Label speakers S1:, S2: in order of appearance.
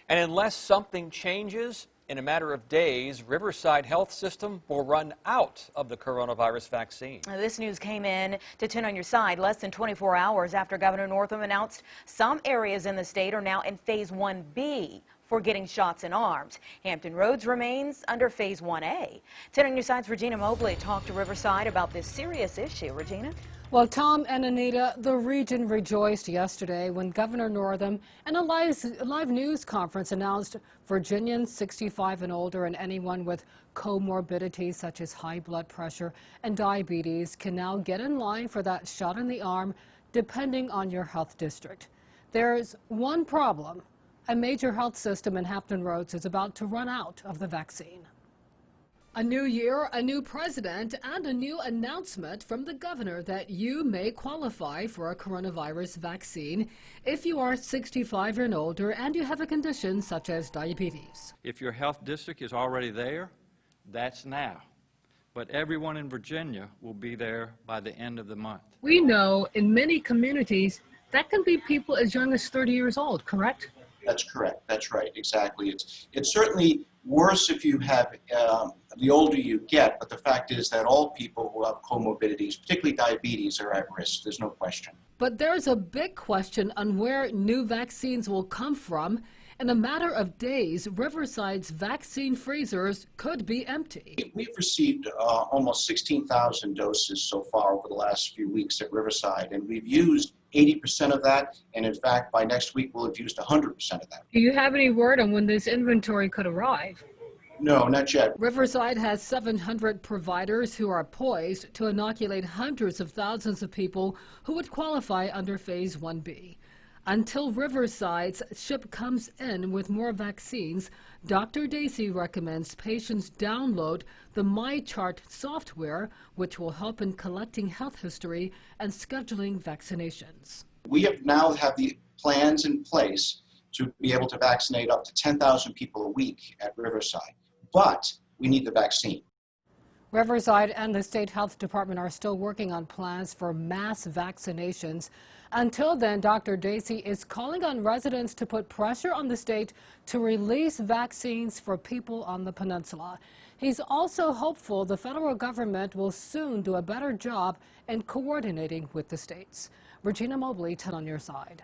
S1: And unless something changes, in a matter of days, Riverside Health System will run out of the coronavirus vaccine.
S2: This news came in to 10 on your side less than 24 hours after Governor Northam announced some areas in the state are now in Phase 1B for getting shots in arms. Hampton Roads remains under Phase 1A. 10 on your side's Regina Mobley talked to Riverside about this serious issue. Regina?
S3: Well, Tom and Anita, the region rejoiced yesterday when Governor Northam in a live news conference announced Virginians 65 and older and anyone with comorbidities such as high blood pressure and diabetes can now get in line for that shot in the arm depending on your health district. There's one problem. A major health system in Hampton Roads is about to run out of the vaccine. A new year, a new president, and a new announcement from the governor that you may qualify for a coronavirus vaccine if you are 65 and older and you have a condition such as diabetes.
S4: If your health district is already there, that's now. But everyone in Virginia will be there by the end of the month.
S3: We know in many communities that can be people as young as 30 years old, correct?
S5: That's correct. That's right. Exactly. It's certainly worse if you have, the older you get, but the fact is that all people who have comorbidities, particularly diabetes, are at risk. There's no question.
S3: But there's a big question on where new vaccines will come from. In a matter of days, Riverside's vaccine freezers could be empty.
S5: We've received almost 16,000 doses so far over the last few weeks at Riverside, and we've used 80% of that, and in fact, by next week, we'll have used 100% of that.
S3: Do you have any word on when this inventory could arrive?
S5: No, not yet.
S3: Riverside has 700 providers who are poised to inoculate hundreds of thousands of people who would qualify under Phase 1B. Until Riverside's ship comes in with more vaccines, Dr. Dacey recommends patients download the MyChart software, which will help in collecting health history and scheduling vaccinations.
S5: We now have the plans in place to be able to vaccinate up to 10,000 people a week at Riverside, but we need the vaccine.
S3: Riverside and the state health department are still working on plans for mass vaccinations. Until then, Dr. Dacey is calling on residents to put pressure on the state to release vaccines for people on the peninsula. He's also hopeful the federal government will soon do a better job in coordinating with the states. Regina Mobley, 10 on your side.